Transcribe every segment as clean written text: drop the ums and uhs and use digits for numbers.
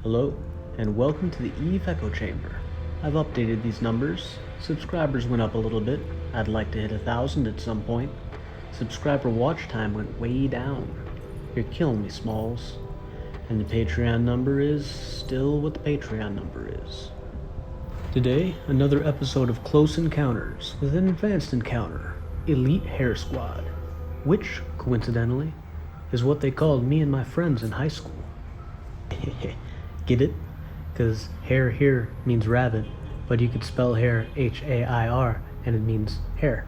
Hello, and welcome to the EVEEchoChamber. I've updated these numbers. Subscribers went up a little bit. I'd like to hit 1,000 at some point. Subscriber watch time went way down. You're killing me, Smalls. And the Patreon number is still what the Patreon number is. Today, another episode of Close Encounters with an advanced encounter, Elite Hare Squad, which, coincidentally, is what they called me and my friends in high school. Get it? Because hare here means rabbit, but you could spell hare H-A-I-R and it means hair.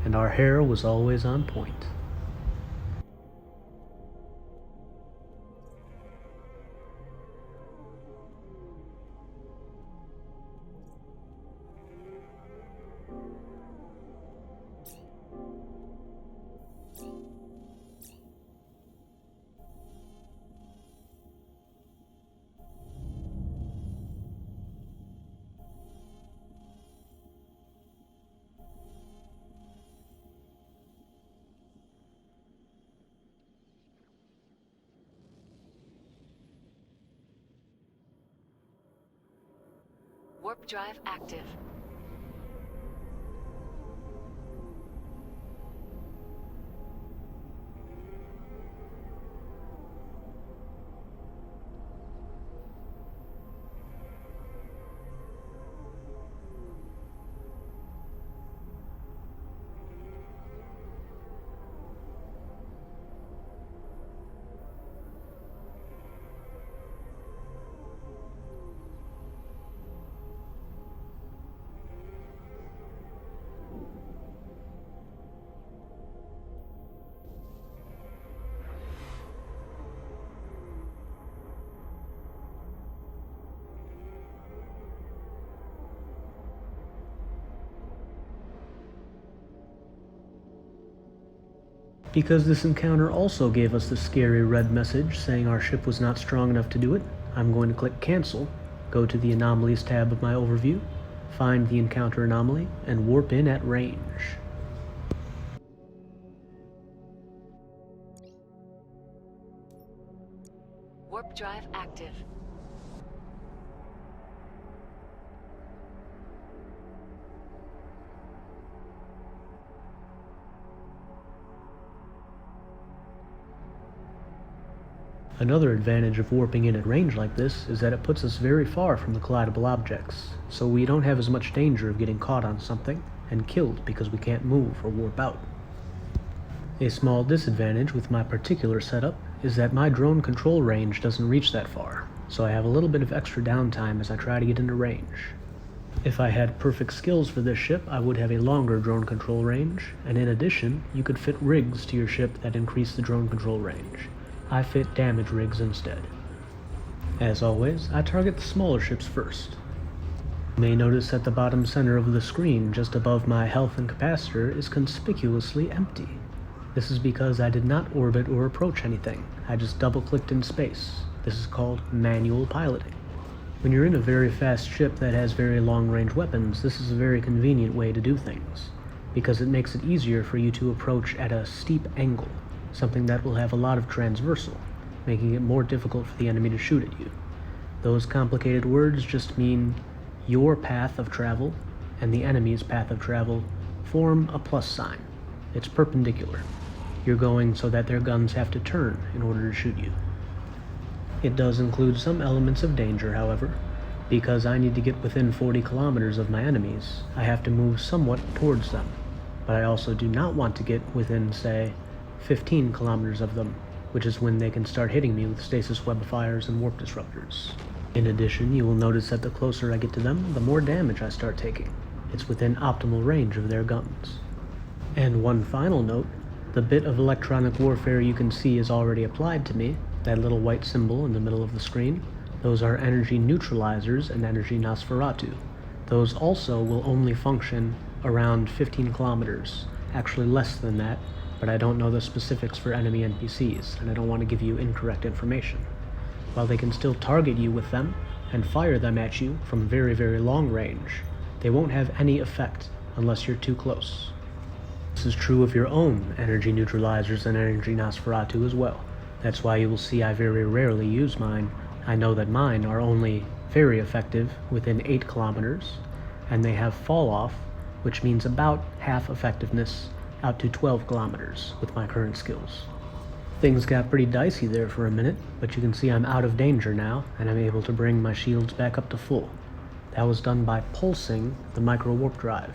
And our hair was always on point. Warp drive active. Because this encounter also gave us the scary red message saying our ship was not strong enough to do it, I'm going to click Cancel, go to the Anomalies tab of my overview, find the encounter anomaly, and warp in at range. Warp drive active. Another advantage of warping in at range like this is that it puts us very far from the collidable objects, so we don't have as much danger of getting caught on something and killed because we can't move or warp out. A small disadvantage with my particular setup is that my drone control range doesn't reach that far, so I have a little bit of extra downtime as I try to get into range. If I had perfect skills for this ship, I would have a longer drone control range, and in addition, you could fit rigs to your ship that increase the drone control range. I fit damage rigs instead. As always, I target the smaller ships first. You may notice at the bottom center of the screen, just above my health and capacitor, is conspicuously empty. This is because I did not orbit or approach anything. I just double-clicked in space. This is called manual piloting. When you're in a very fast ship that has very long-range weapons, this is a very convenient way to do things, because it makes it easier for you to approach at a steep angle, something that will have a lot of transversal, making it more difficult for the enemy to shoot at you. Those complicated words just mean your path of travel and the enemy's path of travel form a plus sign. It's perpendicular. You're going so that their guns have to turn in order to shoot you. It does include some elements of danger, however. Because I need to get within 40 kilometers of my enemies, I have to move somewhat towards them. But I also do not want to get within, say, 15 kilometers of them, which is when they can start hitting me with stasis webifiers and warp disruptors. In addition, you will notice that the closer I get to them, the more damage I start taking. It's within optimal range of their guns. And one final note, the bit of electronic warfare you can see is already applied to me, that little white symbol in the middle of the screen. Those are energy neutralizers and energy Nosferatu. Those also will only function around 15 kilometers, actually less than that, but I don't know the specifics for enemy NPCs, and I don't want to give you incorrect information. While they can still target you with them, and fire them at you from very, very long range, they won't have any effect unless you're too close. This is true of your own energy neutralizers and energy Nosferatu as well. That's why you will see I very rarely use mine I know that mine are only very effective within 8 kilometers, and they have fall off, which means about half effectiveness out to 12 kilometers with my current skills. Things got pretty dicey there for a minute, but you can see I'm out of danger now, and I'm able to bring my shields back up to full. That was done by pulsing the MicroWarp drive.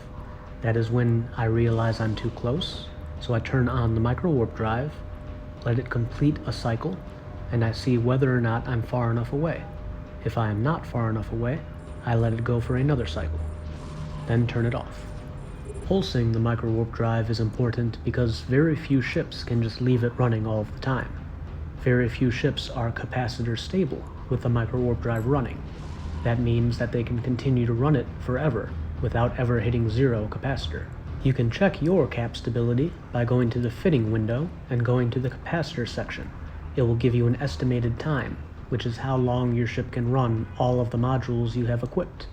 That is when I realize I'm too close, so I turn on the MicroWarp drive, let it complete a cycle, and I see whether or not I'm far enough away. If I am not far enough away, I let it go for another cycle, then turn it off. Pulsing the MicroWarp drive is important because very few ships can just leave it running all of the time. Very few ships are capacitor stable with the MicroWarp drive running. That means that they can continue to run it forever without ever hitting 0 capacitor. You can check your cap stability by going to the fitting window and going to the capacitor section. It will give you an estimated time, which is how long your ship can run all of the modules you have equipped.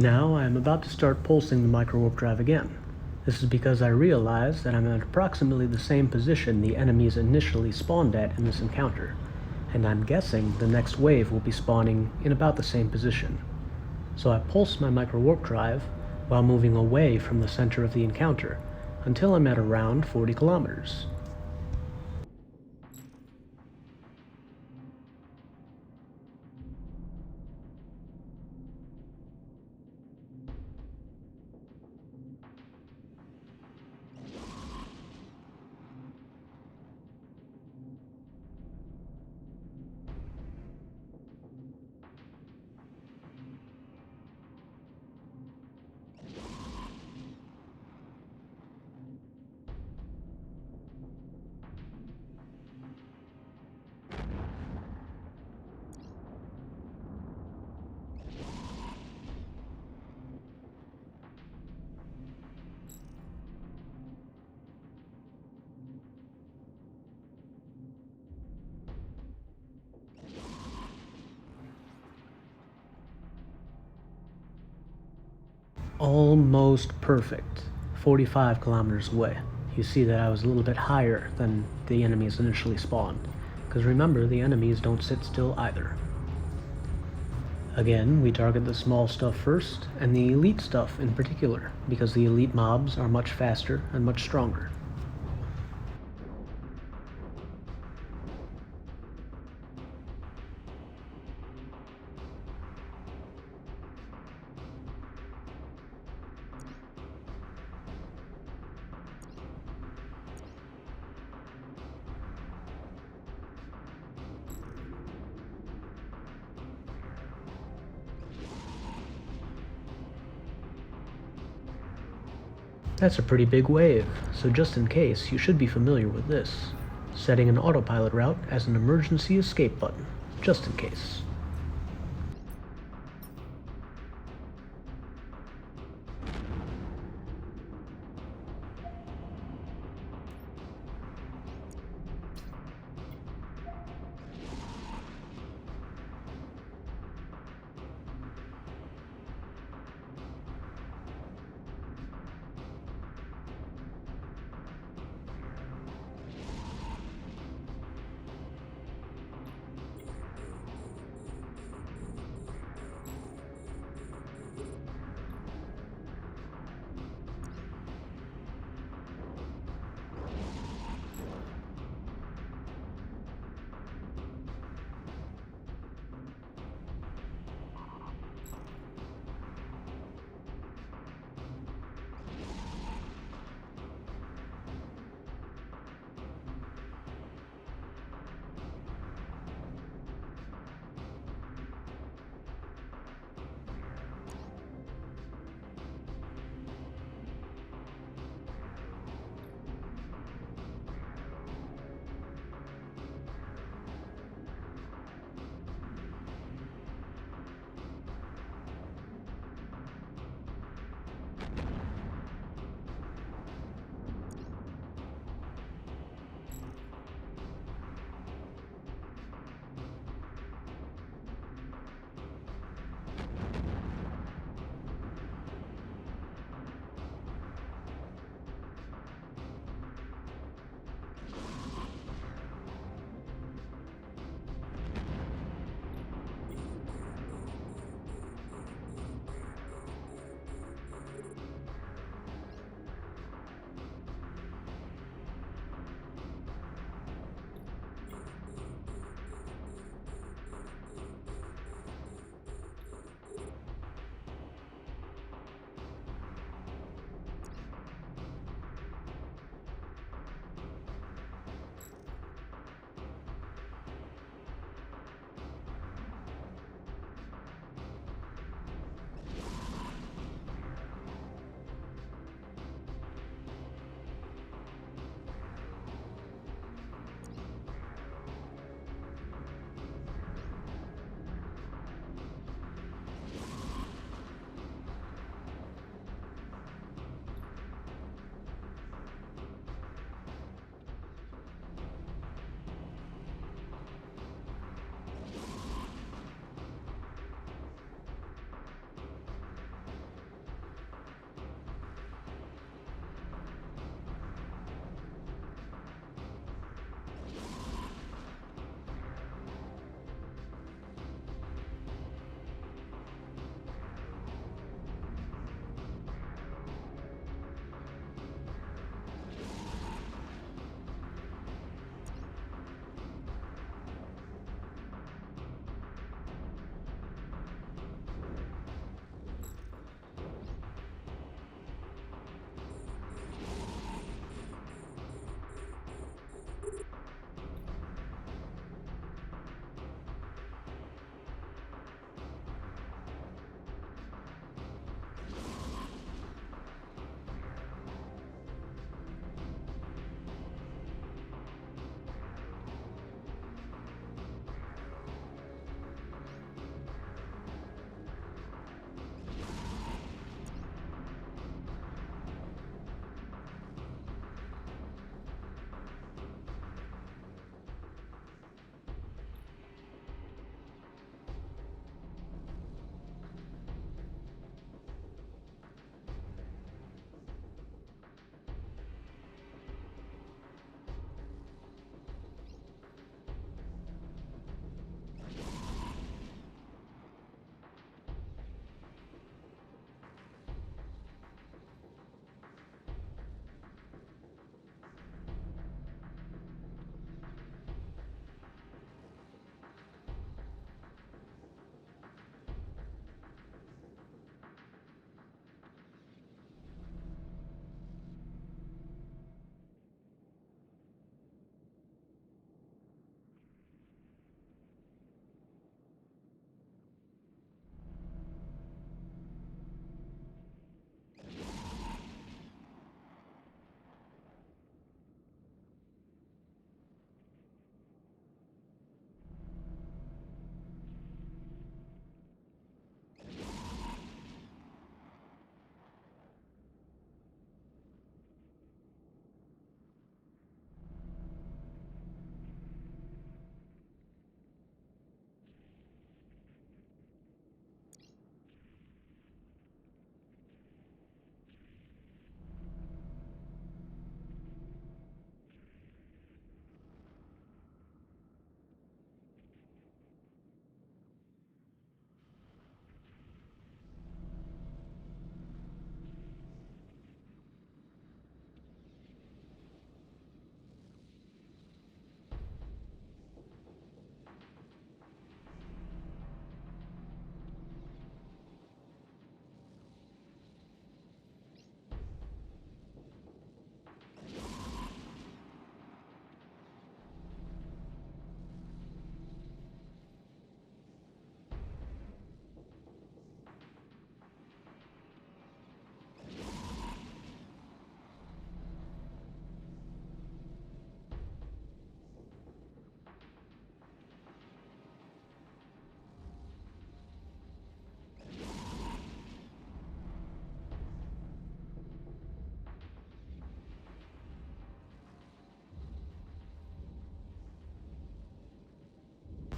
Now I am about to start pulsing the MicroWarp drive again. This is because I realize that I'm at approximately the same position the enemies initially spawned at in this encounter, and I'm guessing the next wave will be spawning in about the same position. So I pulse my MicroWarp drive while moving away from the center of the encounter until I'm at around 40 kilometers. almost perfect. 45 kilometers away. You see that I was a little bit higher than the enemies initially spawned. Because remember, the enemies don't sit still either. Again, we target the small stuff first, and the elite stuff in particular, because the elite mobs are much faster and much stronger. That's a pretty big wave, so just in case, you should be familiar with this. Setting an autopilot route as an emergency escape button, just in case.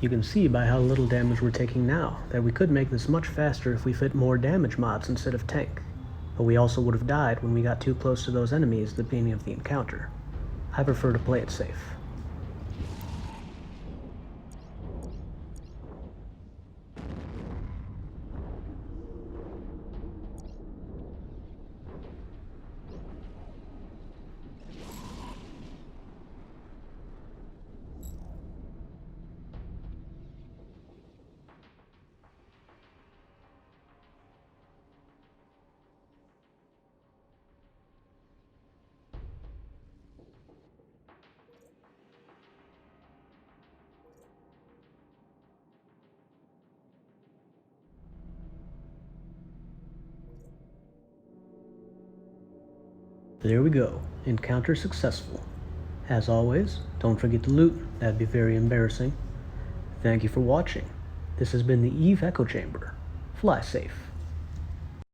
You can see by how little damage we're taking now that we could make this much faster if we fit more damage mods instead of tank, but we also would have died when we got too close to those enemies at the beginning of the encounter. I prefer to play it safe. There we go. Encounter successful. As always, don't forget to loot. That'd be very embarrassing. Thank you for watching. This has been the EVEEchoChamber. Fly safe.